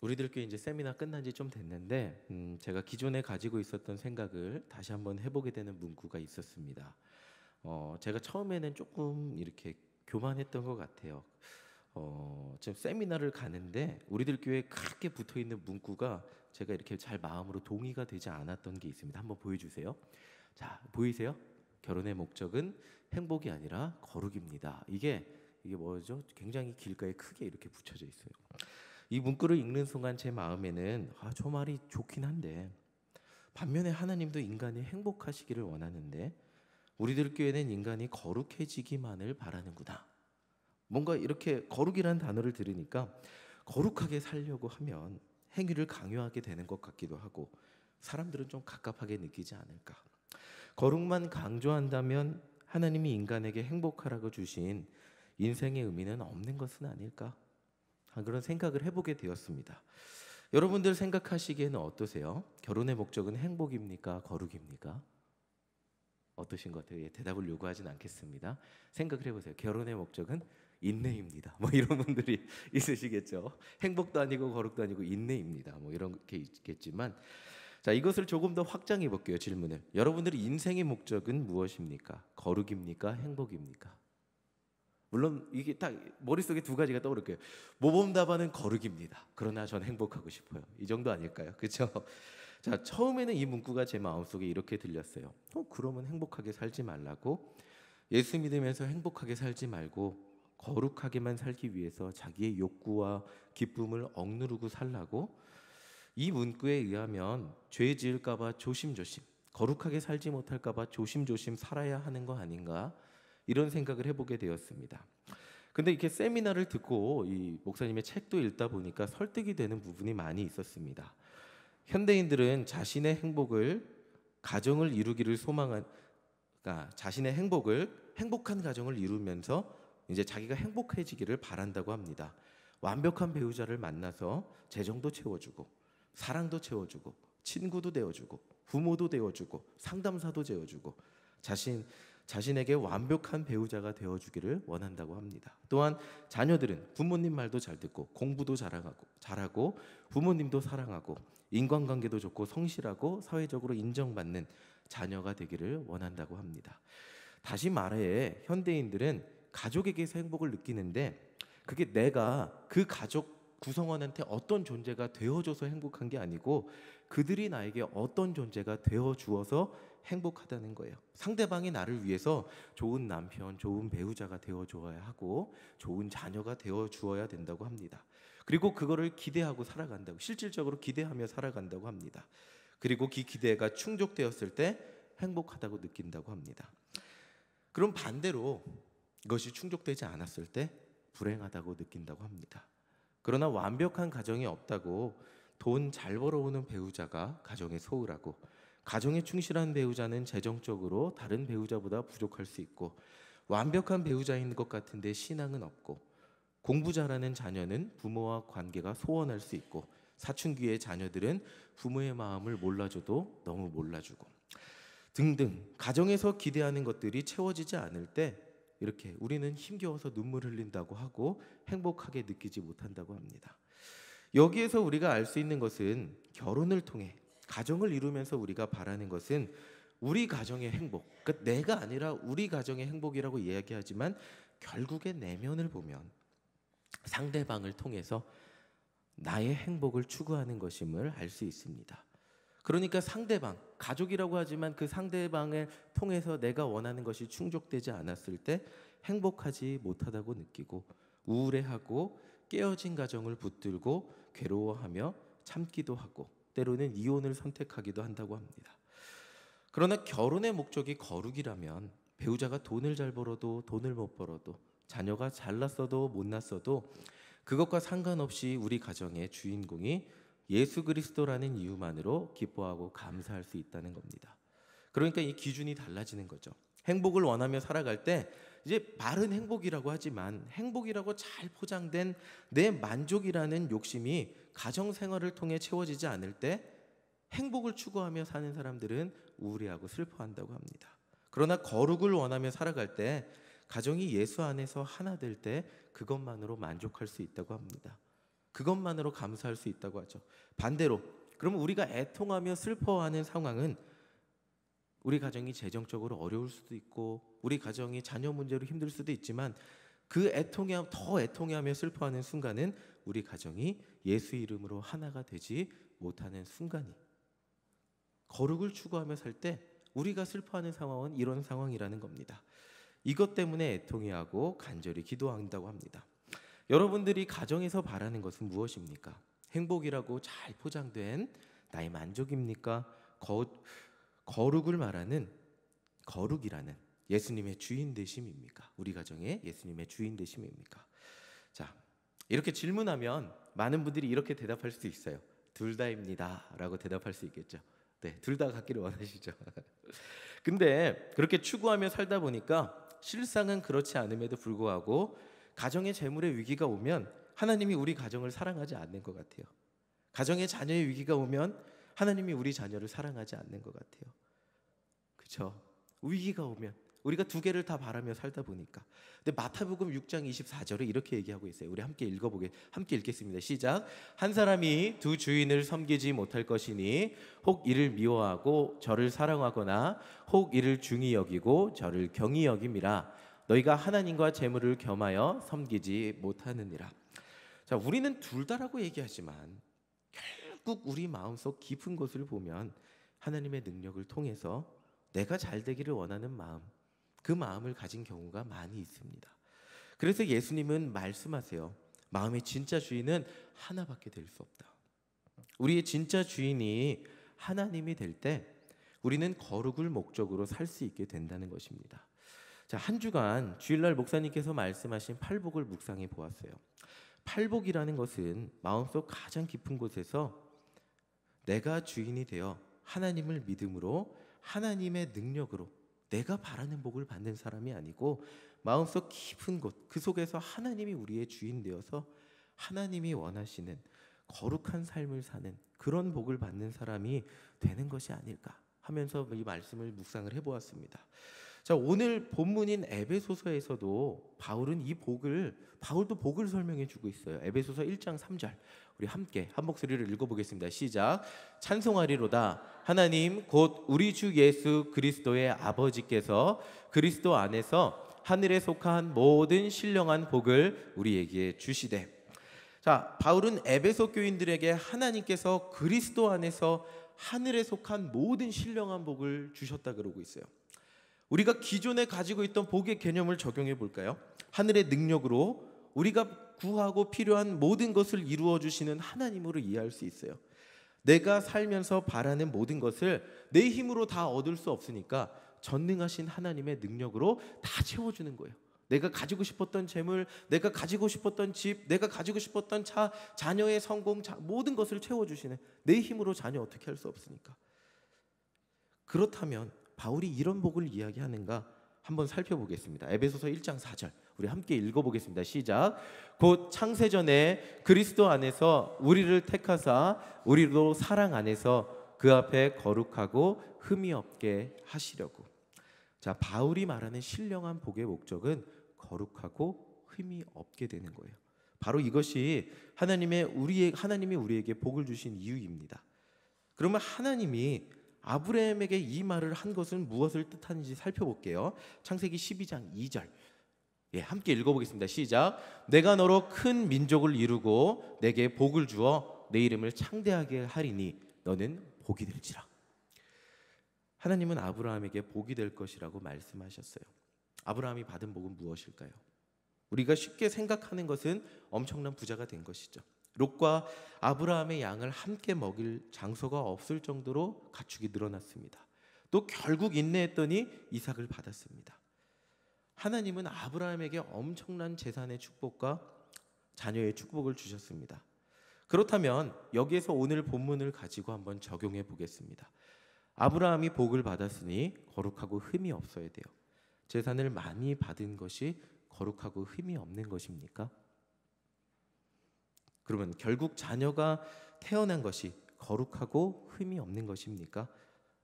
우리들 꽤 이제 세미나 끝난 지 좀 됐는데 제가 기존에 가지고 있었던 생각을 다시 한번 해보게 되는 문구가 있었습니다. 제가 처음에는 조금 이렇게 교만했던 것 같아요. 지금 세미나를 가는데 우리들 교회에 크게 붙어 있는 문구가 제가 이렇게 잘 마음으로 동의가 되지 않았던 게 있습니다. 한번 보여주세요. 자, 보이세요? 결혼의 목적은 행복이 아니라 거룩입니다. 이게 뭐죠? 굉장히 길가에 크게 이렇게 붙여져 있어요. 이 문구를 읽는 순간 제 마음에는 저 말이 좋긴 한데 반면에 하나님도 인간이 행복하시기를 원하는데 우리들 교회는 인간이 거룩해지기만을 바라는구나. 뭔가 이렇게 거룩이라는 단어를 들으니까 거룩하게 살려고 하면 행위를 강요하게 되는 것 같기도 하고 사람들은 좀 갑갑하게 느끼지 않을까. 거룩만 강조한다면 하나님이 인간에게 행복하라고 주신 인생의 의미는 없는 것은 아닐까. 그런 생각을 해보게 되었습니다. 여러분들 생각하시기에는 어떠세요? 결혼의 목적은 행복입니까? 거룩입니까? 어떠신 것 같아요? 대답을 요구하진 않겠습니다. 생각을 해보세요. 결혼의 목적은 인내입니다. 뭐 이런 분들이 있으시겠죠. 행복도 아니고 거룩도 아니고 인내입니다. 뭐 이런 게 있겠지만, 자, 이것을 조금 더 확장해 볼게요. 질문을. 여러분들의 인생의 목적은 무엇입니까? 거룩입니까? 행복입니까? 물론 이게 딱 머릿속에 두 가지가 떠오를 거예요. 모범 답안은 거룩입니다. 그러나 전 행복하고 싶어요. 이 정도 아닐까요? 그렇죠? 자, 처음에는 이 문구가 제 마음속에 이렇게 들렸어요. 그러면 행복하게 살지 말라고? 예수 믿으면서 행복하게 살지 말고 거룩하게만 살기 위해서 자기의 욕구와 기쁨을 억누르고 살라고? 이 문구에 의하면 죄 지을까 봐 조심조심, 거룩하게 살지 못할까 봐 조심조심 살아야 하는 거 아닌가? 이런 생각을 해보게 되었습니다. 근데 이렇게 세미나를 듣고 이 목사님의 책도 읽다 보니까 설득이 되는 부분이 많이 있었습니다. 현대인들은 자신의 행복을 가정을 이루기를 소망한, 그러니까 자신의 행복한 가정을 이루면서 이제 자기가 행복해지기를 바란다고 합니다. 완벽한 배우자를 만나서 재정도 채워주고 사랑도 채워주고 친구도 되어주고 부모도 되어주고 상담사도 되어주고 자신에게 완벽한 배우자가 되어주기를 원한다고 합니다. 또한 자녀들은 부모님 말도 잘 듣고 공부도 잘하고 부모님도 사랑하고 인간관계도 좋고 성실하고 사회적으로 인정받는 자녀가 되기를 원한다고 합니다. 다시 말해 현대인들은 가족에게서 행복을 느끼는데 그게 내가 그 가족 구성원한테 어떤 존재가 되어줘서 행복한 게 아니고 그들이 나에게 어떤 존재가 되어주어서 행복하다는 거예요. 상대방이 나를 위해서 좋은 남편, 좋은 배우자가 되어주어야 하고 좋은 자녀가 되어주어야 된다고 합니다. 그리고 그거를 기대하고 살아간다고, 실질적으로 기대하며 살아간다고 합니다. 그리고 그 기대가 충족되었을 때 행복하다고 느낀다고 합니다. 그럼 반대로 이것이 충족되지 않았을 때 불행하다고 느낀다고 합니다. 그러나 완벽한 가정이 없다고 돈 잘 벌어오는 배우자가 가정에 소홀하고 가정에 충실한 배우자는 재정적으로 다른 배우자보다 부족할 수 있고 완벽한 배우자인 것 같은데 신앙은 없고 공부 잘하는 자녀는 부모와 관계가 소원할 수 있고 사춘기의 자녀들은 부모의 마음을 몰라줘도 너무 몰라주고 등등 가정에서 기대하는 것들이 채워지지 않을 때 이렇게 우리는 힘겨워서 눈물 흘린다고 하고 행복하게 느끼지 못한다고 합니다. 여기에서 우리가 알 수 있는 것은 결혼을 통해 가정을 이루면서 우리가 바라는 것은 우리 가정의 행복, 그러니까 내가 아니라 우리 가정의 행복이라고 이야기하지만 결국에 내면을 보면 상대방을 통해서 나의 행복을 추구하는 것임을 알 수 있습니다. 그러니까 상대방, 가족이라고 하지만 그 상대방을 통해서 내가 원하는 것이 충족되지 않았을 때 행복하지 못하다고 느끼고 우울해하고 깨어진 가정을 붙들고 괴로워하며 참기도 하고 때로는 이혼을 선택하기도 한다고 합니다. 그러나 결혼의 목적이 거룩이라면 배우자가 돈을 잘 벌어도 돈을 못 벌어도 자녀가 잘났어도 못났어도 그것과 상관없이 우리 가정의 주인공이 예수 그리스도라는 이유만으로 기뻐하고 감사할 수 있다는 겁니다. 그러니까 이 기준이 달라지는 거죠. 행복을 원하며 살아갈 때 이제 말은 행복이라고 하지만 행복이라고 잘 포장된 내 만족이라는 욕심이 가정 생활을 통해 채워지지 않을 때 행복을 추구하며 사는 사람들은 우울해하고 슬퍼한다고 합니다. 그러나 거룩을 원하며 살아갈 때 가정이 예수 안에서 하나 될 때 그것만으로 만족할 수 있다고 합니다. 그것만으로 감사할 수 있다고 하죠. 반대로 그러면 우리가 애통하며 슬퍼하는 상황은 우리 가정이 재정적으로 어려울 수도 있고 우리 가정이 자녀 문제로 힘들 수도 있지만 그 더 애통해하며 슬퍼하는 순간은 우리 가정이 예수 이름으로 하나가 되지 못하는 순간이, 거룩을 추구하며 살 때 우리가 슬퍼하는 상황은 이런 상황이라는 겁니다. 이것 때문에 애통해하고 간절히 기도한다고 합니다. 여러분들이 가정에서 바라는 것은 무엇입니까? 행복이라고 잘 포장된 나의 만족입니까? 거룩을 말하는 거룩이라는 예수님의 주인 되심입니까? 우리 가정의 예수님의 주인 되심입니까? 자, 이렇게 질문하면 많은 분들이 이렇게 대답할 수도 있어요. 둘 다입니다 라고 대답할 수 있겠죠. 네, 둘 다 갖기를 원하시죠. 근데 그렇게 추구하며 살다 보니까 실상은 그렇지 않음에도 불구하고 가정의 재물의 위기가 오면 하나님이 우리 가정을 사랑하지 않는 것 같아요. 가정의 자녀의 위기가 오면 하나님이 우리 자녀를 사랑하지 않는 것 같아요. 그렇죠? 위기가 오면 우리가 두 개를 다 바라며 살다 보니까. 근데 마태복음 6장 24절에 이렇게 얘기하고 있어요. 우리 함께 읽겠습니다. 시작. 한 사람이 두 주인을 섬기지 못할 것이니 혹 이를 미워하고 저를 사랑하거나 혹 이를 중히 여기고 저를 경히 여김이라. 너희가 하나님과 재물을 겸하여 섬기지 못하느니라. 자, 우리는 둘 다라고 얘기하지만 결국 우리 마음속 깊은 곳을 보면 하나님의 능력을 통해서 내가 잘 되기를 원하는 마음, 그 마음을 가진 경우가 많이 있습니다. 그래서 예수님은 말씀하세요. 마음의 진짜 주인은 하나밖에 될 수 없다. 우리의 진짜 주인이 하나님이 될 때 우리는 거룩을 목적으로 살 수 있게 된다는 것입니다. 자, 한 주간 주일날 목사님께서 말씀하신 팔복을 묵상해 보았어요. 팔복이라는 것은 마음속 가장 깊은 곳에서 내가 주인이 되어 하나님을 믿음으로 하나님의 능력으로 내가 바라는 복을 받는 사람이 아니고 마음속 깊은 곳, 그 속에서 하나님이 우리의 주인 되어서 하나님이 원하시는 거룩한 삶을 사는 그런 복을 받는 사람이 되는 것이 아닐까 하면서 이 말씀을 묵상을 해보았습니다. 자, 오늘 본문인 에베소서에서도 바울도 복을 설명해 주고 있어요. 에베소서 1장 3절 우리 함께 한 목소리를 읽어보겠습니다. 시작. 찬송하리로다 하나님 곧 우리 주 예수 그리스도의 아버지께서 그리스도 안에서 하늘에 속한 모든 신령한 복을 우리에게 주시되. 자, 바울은 에베소 교인들에게 하나님께서 그리스도 안에서 하늘에 속한 모든 신령한 복을 주셨다 그러고 있어요. 우리가 기존에 가지고 있던 복의 개념을 적용해 볼까요? 하늘의 능력으로 우리가 구하고 필요한 모든 것을 이루어 주시는 하나님으로 이해할 수 있어요. 내가 살면서 바라는 모든 것을 내 힘으로 다 얻을 수 없으니까 전능하신 하나님의 능력으로 다 채워주는 거예요. 내가 가지고 싶었던 재물, 내가 가지고 싶었던 집, 내가 가지고 싶었던 차, 자녀의 성공, 모든 것을 채워주시는, 내 힘으로 자녀 어떻게 할 수 없으니까. 그렇다면 바울이 이런 복을 이야기하는가 한번 살펴보겠습니다. 에베소서 1장 4절 우리 함께 읽어보겠습니다. 시작. 곧 창세전에 그리스도 안에서 우리를 택하사 우리도 사랑 안에서 그 앞에 거룩하고 흠이 없게 하시려고. 자, 바울이 말하는 신령한 복의 목적은 거룩하고 흠이 없게 되는 거예요. 바로 이것이 하나님이 우리에게 복을 주신 이유입니다. 그러면 하나님이 아브라함에게 이 말을 한 것은 무엇을 뜻하는지 살펴볼게요. 창세기 12장 2절 함께 읽어보겠습니다. 시작. 내가 너로 큰 민족을 이루고 내게 복을 주어 내 이름을 창대하게 하리니 너는 복이 될지라. 하나님은 아브라함에게 복이 될 것이라고 말씀하셨어요. 아브라함이 받은 복은 무엇일까요? 우리가 쉽게 생각하는 것은 엄청난 부자가 된 것이죠. 롯과 아브라함의 양을 함께 먹일 장소가 없을 정도로 가축이 늘어났습니다. 또 결국 인내했더니 이삭을 받았습니다. 하나님은 아브라함에게 엄청난 재산의 축복과 자녀의 축복을 주셨습니다. 그렇다면 여기에서 오늘 본문을 가지고 한번 적용해 보겠습니다. 아브라함이 복을 받았으니 거룩하고 흠이 없어야 돼요. 재산을 많이 받은 것이 거룩하고 흠이 없는 것입니까? 그러면 결국 자녀가 태어난 것이 거룩하고 흠이 없는 것입니까?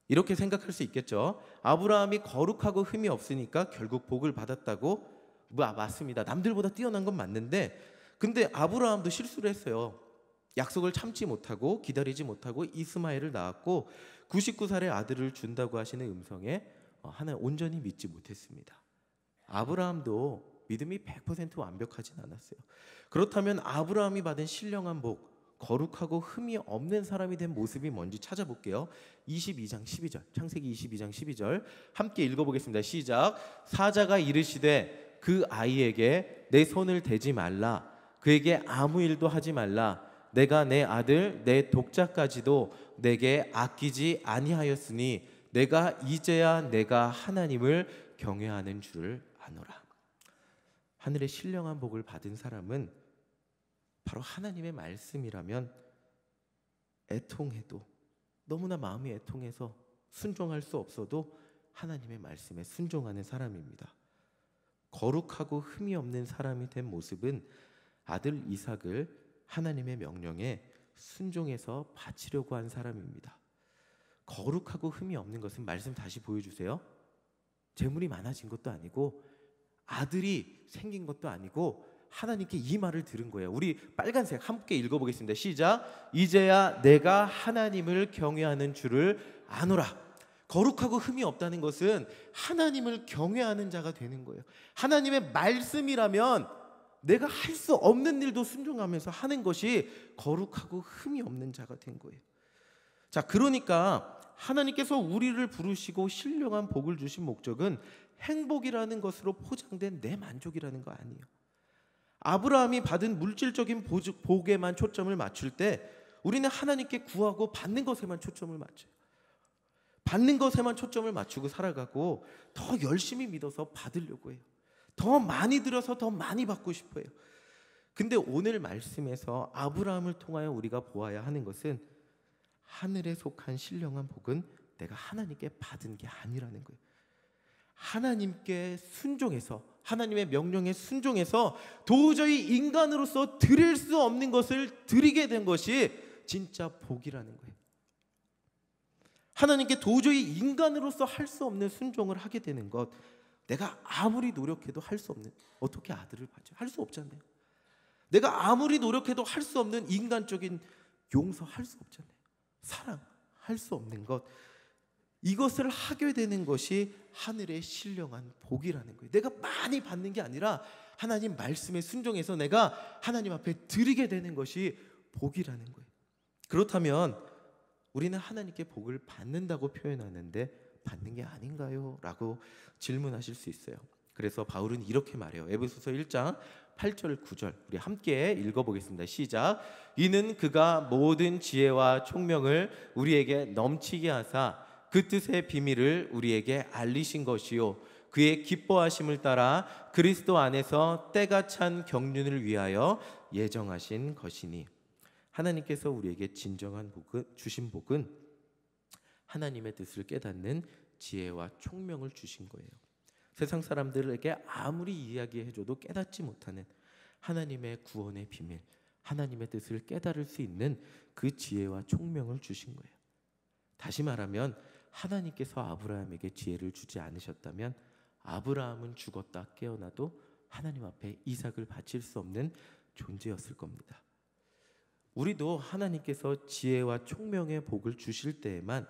이렇게 생각할 수 있겠죠. 아브라함이 거룩하고 흠이 없으니까 결국 복을 받았다고? 맞습니다. 남들보다 뛰어난 건 맞는데 근데 아브라함도 실수를 했어요. 약속을 참지 못하고 기다리지 못하고 이스마엘을 낳았고 99살의 아들을 준다고 하시는 음성에 하나님 온전히 믿지 못했습니다. 아브라함도 믿음이 100% 완벽하진 않았어요. 그렇다면 아브라함이 받은 신령한 복, 거룩하고 흠이 없는 사람이 된 모습이 뭔지 찾아볼게요. 22장 12절, 창세기 22장 12절 함께 읽어보겠습니다. 시작. 사자가 이르시되 그 아이에게 내 손을 대지 말라, 그에게 아무 일도 하지 말라. 내가 내 아들 내 독자까지도 내게 아끼지 아니하였으니 내가 이제야 내가 하나님을 경외하는 줄을 아노라. 하늘의 신령한 복을 받은 사람은 바로 하나님의 말씀이라면 애통해도, 너무나 마음이 애통해서 순종할 수 없어도 하나님의 말씀에 순종하는 사람입니다. 거룩하고 흠이 없는 사람이 된 모습은 아들 이삭을 하나님의 명령에 순종해서 바치려고 한 사람입니다. 거룩하고 흠이 없는 것은, 말씀 다시 보여주세요. 재물이 많아진 것도 아니고 아들이 생긴 것도 아니고 하나님께 이 말을 들은 거예요. 우리 빨간색 함께 읽어보겠습니다. 시작. 이제야 내가 하나님을 경외하는 줄을 아노라. 거룩하고 흠이 없다는 것은 하나님을 경외하는 자가 되는 거예요. 하나님의 말씀이라면 내가 할 수 없는 일도 순종하면서 하는 것이 거룩하고 흠이 없는 자가 된 거예요. 자, 그러니까 하나님께서 우리를 부르시고 신령한 복을 주신 목적은 행복이라는 것으로 포장된 내 만족이라는 거 아니에요. 아브라함이 받은 물질적인 복에만 초점을 맞출 때 우리는 하나님께 구하고 받는 것에만 초점을 맞춰요. 받는 것에만 초점을 맞추고 살아가고 더 열심히 믿어서 받으려고 해요. 더 많이 들어서 더 많이 받고 싶어요. 근데 오늘 말씀에서 아브라함을 통하여 우리가 보아야 하는 것은 하늘에 속한 신령한 복은 내가 하나님께 받은 게 아니라는 거예요. 하나님께 순종해서, 하나님의 명령에 순종해서 도저히 인간으로서 드릴 수 없는 것을 드리게 된 것이 진짜 복이라는 거예요. 하나님께 도저히 인간으로서 할 수 없는 순종을 하게 되는 것, 내가 아무리 노력해도 할 수 없는, 어떻게 아들을 받죠? 할 수 없잖아요. 내가 아무리 노력해도 할 수 없는 인간적인 용서 할 수 없잖아요. 사랑 할 수 없는 것, 이것을 하게 되는 것이 하늘의 신령한 복이라는 거예요. 내가 많이 받는 게 아니라 하나님 말씀에 순종해서 내가 하나님 앞에 드리게 되는 것이 복이라는 거예요. 그렇다면 우리는 하나님께 복을 받는다고 표현하는데 받는 게 아닌가요? 라고 질문하실 수 있어요. 그래서 바울은 이렇게 말해요. 에베소서 1장 8절 9절 우리 함께 읽어보겠습니다. 시작. 이는 그가 모든 지혜와 총명을 우리에게 넘치게 하사 그 뜻의 비밀을 우리에게 알리신 것이요 그의 기뻐하심을 따라 그리스도 안에서 때가 찬 경륜을 위하여 예정하신 것이니. 하나님께서 우리에게 진정한 복은, 주신 복은 하나님의 뜻을 깨닫는 지혜와 총명을 주신 거예요. 세상 사람들에게 아무리 이야기해줘도 깨닫지 못하는 하나님의 구원의 비밀, 하나님의 뜻을 깨달을 수 있는 그 지혜와 총명을 주신 거예요. 다시 말하면 하나님께서 아브라함에게 지혜를 주지 않으셨다면 아브라함은 죽었다 깨어나도 하나님 앞에 이삭을 바칠 수 없는 존재였을 겁니다. 우리도 하나님께서 지혜와 총명의 복을 주실 때에만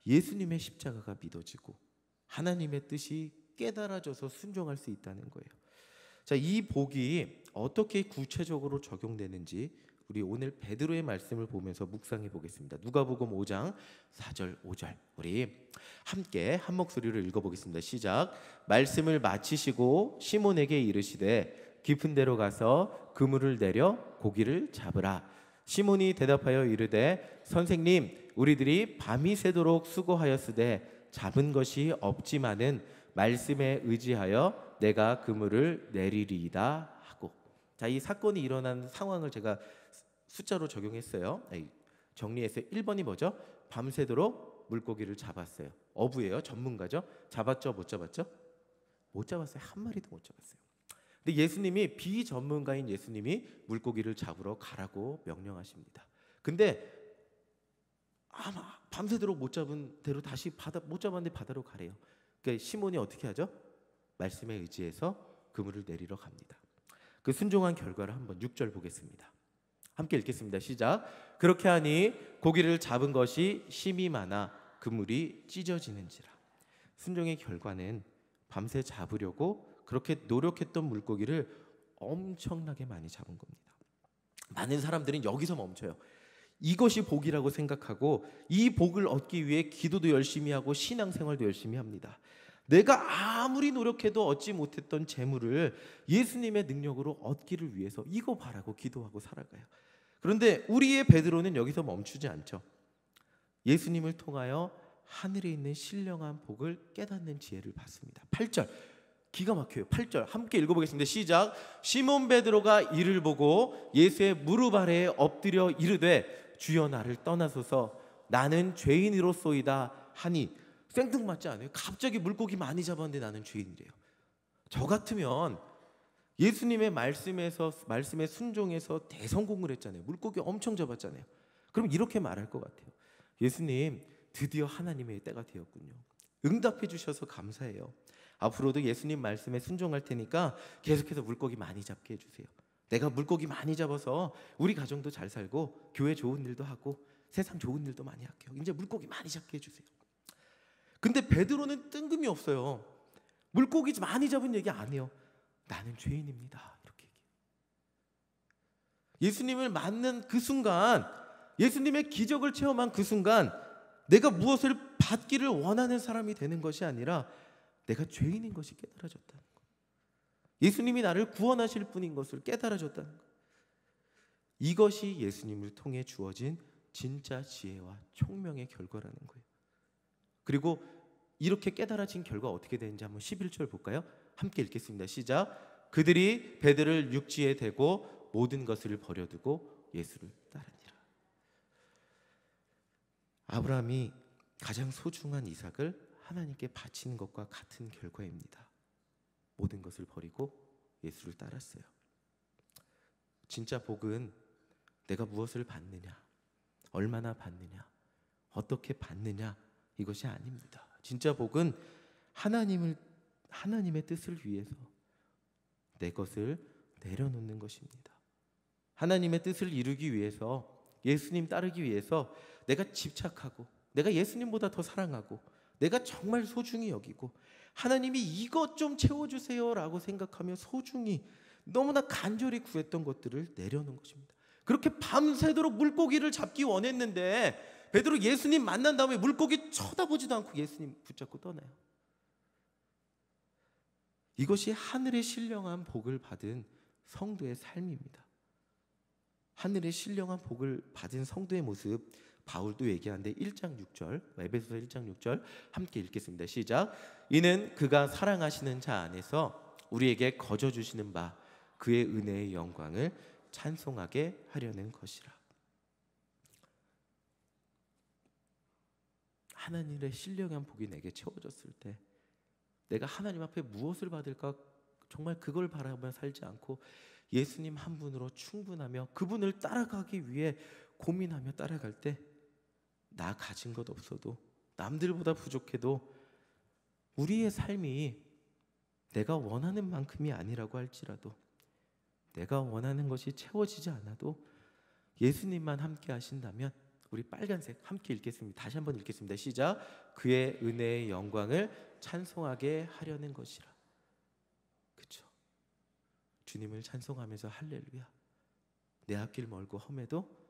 예수님의 십자가가 믿어지고 하나님의 뜻이 깨달아져서 순종할 수 있다는 거예요. 자, 이 복이 어떻게 구체적으로 적용되는지 우리 오늘 베드로의 말씀을 보면서 묵상해 보겠습니다. 누가복음 5장 4절 5절 우리 함께 한 목소리로 읽어보겠습니다. 시작. 말씀을 마치시고 시몬에게 이르시되 깊은 데로 가서 그물을 내려 고기를 잡으라. 시몬이 대답하여 이르되 선생님 우리들이 밤이 새도록 수고하였으되 잡은 것이 없지만은 말씀에 의지하여 내가 그물을 내리리이다 하고. 자, 이 사건이 일어난 상황을 제가 숫자로 적용했어요. 정리해서 1번이 뭐죠? 밤새도록 물고기를 잡았어요. 어부예요. 전문가죠. 잡았죠? 못 잡았죠? 못 잡았어요. 한 마리도 못 잡았어요. 근데 예수님이, 비전문가인 예수님이 물고기를 잡으러 가라고 명령하십니다. 근데 아마 밤새도록 못 잡은 대로 다시 못 잡았는데 바다로 가래요. 그러니까 시몬이 어떻게 하죠? 말씀에 의지해서 그물을 내리러 갑니다. 그 순종한 결과를 한번 6절 보겠습니다. 함께 읽겠습니다. 시작. 그렇게 하니 고기를 잡은 것이 심이 많아 그물이 찢어지는지라. 순종의 결과는 밤새 잡으려고 그렇게 노력했던 물고기를 엄청나게 많이 잡은 겁니다. 많은 사람들은 여기서 멈춰요. 이것이 복이라고 생각하고 이 복을 얻기 위해 기도도 열심히 하고 신앙생활도 열심히 합니다. 내가 아무리 노력해도 얻지 못했던 재물을 예수님의 능력으로 얻기를 위해서 이거 바라고 기도하고 살아가요. 그런데 우리의 베드로는 여기서 멈추지 않죠. 예수님을 통하여 하늘에 있는 신령한 복을 깨닫는 지혜를 받습니다. 8절 기가 막혀요. 8절 함께 읽어보겠습니다. 시작. 시몬 베드로가 이를 보고 예수의 무릎 아래에 엎드려 이르되 주여 나를 떠나소서 나는 죄인이로소이다 하니. 생뚱맞지 않아요? 갑자기 물고기 많이 잡았는데 나는 죄인이래요. 저 같으면 예수님의 말씀에 순종해서 대성공을 했잖아요. 물고기 엄청 잡았잖아요. 그럼 이렇게 말할 것 같아요. 예수님, 드디어 하나님의 때가 되었군요. 응답해 주셔서 감사해요. 앞으로도 예수님 말씀에 순종할 테니까 계속해서 물고기 많이 잡게 해주세요. 내가 물고기 많이 잡아서 우리 가정도 잘 살고 교회 좋은 일도 하고 세상 좋은 일도 많이 할게요. 이제 물고기 많이 잡게 해주세요. 근데 베드로는 뜬금이 없어요. 물고기 많이 잡은 얘기 안 해요. 나는 죄인입니다. 이렇게 얘기해요. 예수님을 만난 그 순간, 예수님의 기적을 체험한 그 순간 내가 무엇을 받기를 원하는 사람이 되는 것이 아니라 내가 죄인인 것이 깨달아졌다는 것. 예수님이 나를 구원하실 분인 것을 깨달아졌다는 것. 이것이 예수님을 통해 주어진 진짜 지혜와 총명의 결과라는 거예요. 그리고 이렇게 깨달아진 결과 어떻게 되는지 한번 11절 볼까요? 함께 읽겠습니다. 시작. 그들이 베드로를 육지에 대고 모든 것을 버려두고 예수를 따르니라. 아브라함이 가장 소중한 이삭을 하나님께 바친 것과 같은 결과입니다. 모든 것을 버리고 예수를 따랐어요. 진짜 복은 내가 무엇을 받느냐, 얼마나 받느냐, 어떻게 받느냐 이것이 아닙니다. 진짜 복은 하나님의 뜻을 위해서 내 것을 내려놓는 것입니다. 하나님의 뜻을 이루기 위해서, 예수님 따르기 위해서 내가 집착하고 내가 예수님보다 더 사랑하고 내가 정말 소중히 여기고 하나님이 이것 좀 채워주세요 라고 생각하며 소중히 너무나 간절히 구했던 것들을 내려놓은 것입니다. 그렇게 밤새도록 물고기를 잡기 원했는데 베드로 예수님 만난 다음에 물고기 쳐다보지도 않고 예수님 붙잡고 떠나요. 이것이 하늘의 신령한 복을 받은 성도의 삶입니다. 하늘의 신령한 복을 받은 성도의 모습 바울도 얘기하는데 1장 6절, 에베소서 1장 6절 함께 읽겠습니다. 시작. 이는 그가 사랑하시는 자 안에서 우리에게 거저 주시는 바 그의 은혜의 영광을 찬송하게 하려는 것이라. 하나님의 신령한 복이 내게 채워졌을 때 내가 하나님 앞에 무엇을 받을까 정말 그걸 바라보며 살지 않고 예수님 한 분으로 충분하며 그분을 따라가기 위해 고민하며 따라갈 때 나 가진 것 없어도 남들보다 부족해도 우리의 삶이 내가 원하는 만큼이 아니라고 할지라도 내가 원하는 것이 채워지지 않아도 예수님만 함께 하신다면 우리 빨간색 함께 읽겠습니다. 다시 한번 읽겠습니다. 시작. 그의 은혜의 영광을 찬송하게 하려는 것이라. 그렇죠. 주님을 찬송하면서 할렐루야. 내 앞길 멀고 험해도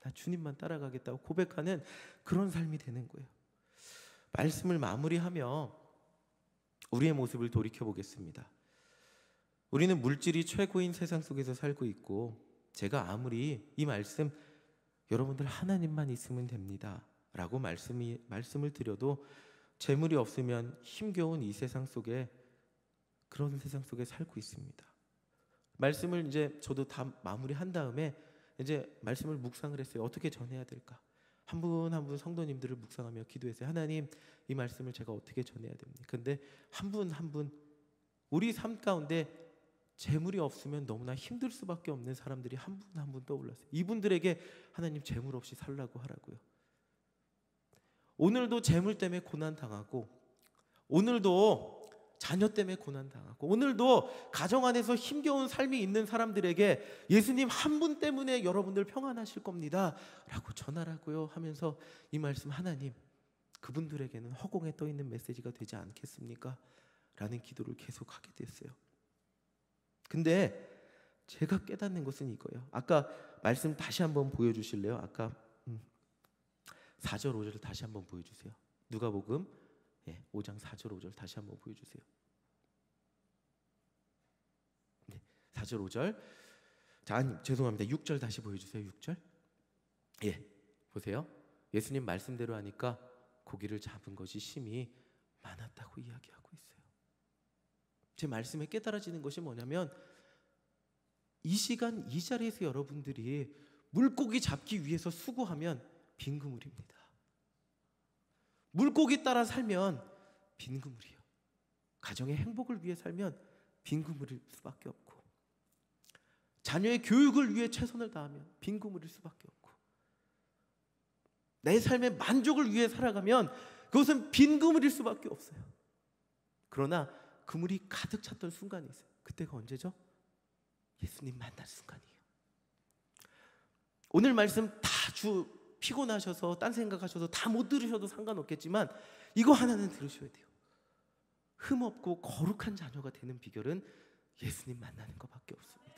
나 주님만 따라가겠다고 고백하는 그런 삶이 되는 거예요. 말씀을 마무리하며 우리의 모습을 돌이켜보겠습니다. 우리는 물질이 최고인 세상 속에서 살고 있고 제가 아무리 이 말씀 여러분들 하나님만 있으면 됩니다 라고 말씀을 드려도 재물이 없으면 힘겨운 이 세상 속에 그런 세상 속에 살고 있습니다. 말씀을 이제 저도 다 마무리한 다음에 이제 말씀을 묵상을 했어요. 어떻게 전해야 될까? 한 분 한 분 성도님들을 묵상하며 기도했어요. 하나님, 이 말씀을 제가 어떻게 전해야 됩니까? 근데 한 분 한 분 우리 삶 가운데 재물이 없으면 너무나 힘들 수밖에 없는 사람들이 한 분 한 분 떠올랐어요. 이분들에게 하나님 재물 없이 살라고 하라고요. 오늘도 재물 때문에 고난 당하고 오늘도 자녀 때문에 고난당하고, 오늘도 가정 안에서 힘겨운 삶이 있는 사람들에게 예수님 한 분 때문에 여러분들 평안하실 겁니다 라고 전하라고요 하면서 이 말씀, 하나님 그분들에게는 허공에 떠 있는 메시지가 되지 않겠습니까? 라는 기도를 계속하게 됐어요. 근데 제가 깨닫는 것은 이거예요. 아까 말씀 다시 한번 보여주실래요? 아까 4절 5절 다시 한번 보여주세요. 누가복음 5장 4절 5절 다시 한번 보여주세요. 4절 5절. 자, 아니, 죄송합니다. 6절 다시 보여주세요. 6절. 보세요. 예수님 말씀대로 하니까 고기를 잡은 것이 심히 많았다고 이야기하고 있어요. 제 말씀에 깨달아지는 것이 뭐냐면, 이 시간 이 자리에서 여러분들이 물고기 잡기 위해서 수고하면 빈 그물입니다. 물고기 따라 살면 빈 그물이에요. 가정의 행복을 위해 살면 빈 그물일 수밖에 없고, 자녀의 교육을 위해 최선을 다하면 빈 그물일 수밖에 없고, 내 삶의 만족을 위해 살아가면 그것은 빈 그물일 수밖에 없어요. 그러나 그물이 가득 찼던 순간이 있어요. 그때가 언제죠? 예수님 만날 순간이에요. 오늘 말씀 다 피곤하셔서 딴 생각하셔서 다 못 들으셔도 상관없겠지만 이거 하나는 들으셔야 돼요. 흠없고 거룩한 자녀가 되는 비결은 예수님 만나는 것밖에 없습니다.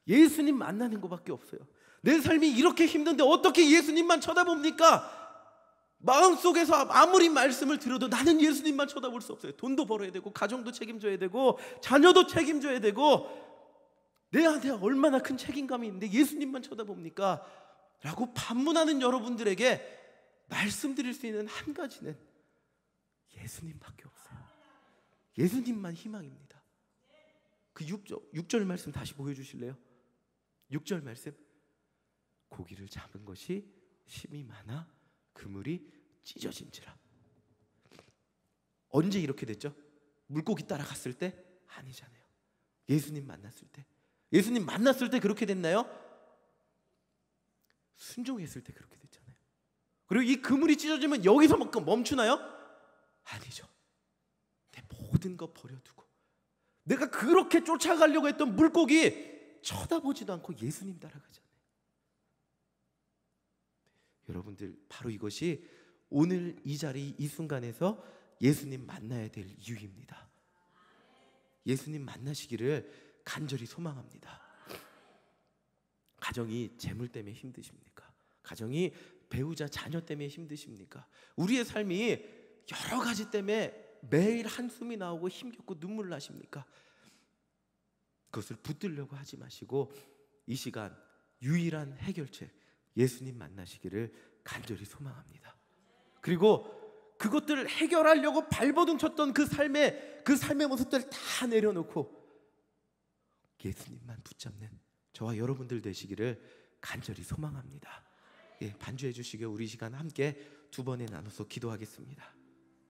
예수님 만나는 것밖에 없어요. 내 삶이 이렇게 힘든데 어떻게 예수님만 쳐다봅니까? 마음속에서 아무리 말씀을 들어도 나는 예수님만 쳐다볼 수 없어요. 돈도 벌어야 되고, 가정도 책임져야 되고, 자녀도 책임져야 되고, 내한테 얼마나 큰 책임감이 있는데 예수님만 쳐다봅니까? 라고 반문하는 여러분들에게 말씀드릴 수 있는 한 가지는 예수님밖에 없어요. 예수님만 희망입니다. 그 6절 말씀 다시 보여주실래요? 6절 말씀. 고기를 잡은 것이 심이 많아 그물이 찢어진지라. 언제 이렇게 됐죠? 물고기 따라갔을 때? 아니잖아요. 예수님 만났을 때. 예수님 만났을 때 그렇게 됐나요? 순종했을 때 그렇게 됐잖아요. 그리고 이 그물이 찢어지면 여기서 멈추나요? 아니죠. 내 모든 거 버려두고 내가 그렇게 쫓아가려고 했던 물고기 쳐다보지도 않고 예수님 따라가잖아요. 여러분들, 바로 이것이 오늘 이 자리 이 순간에서 예수님 만나야 될 이유입니다. 예수님 만나시기를 간절히 소망합니다. 가정이 재물 때문에 힘드십니까? 가정이 배우자 자녀 때문에 힘드십니까? 우리의 삶이 여러 가지 때문에 매일 한숨이 나오고 힘겹고 눈물 나십니까? 그것을 붙들려고 하지 마시고 이 시간 유일한 해결책 예수님 만나시기를 간절히 소망합니다. 그리고 그것들을 해결하려고 발버둥 쳤던 그 삶의 모습들을 다 내려놓고 예수님만 붙잡는 저와 여러분들 되시기를 간절히 소망합니다. 반주해 주시고 우리 시간 함께 두 번에 나눠서 기도하겠습니다.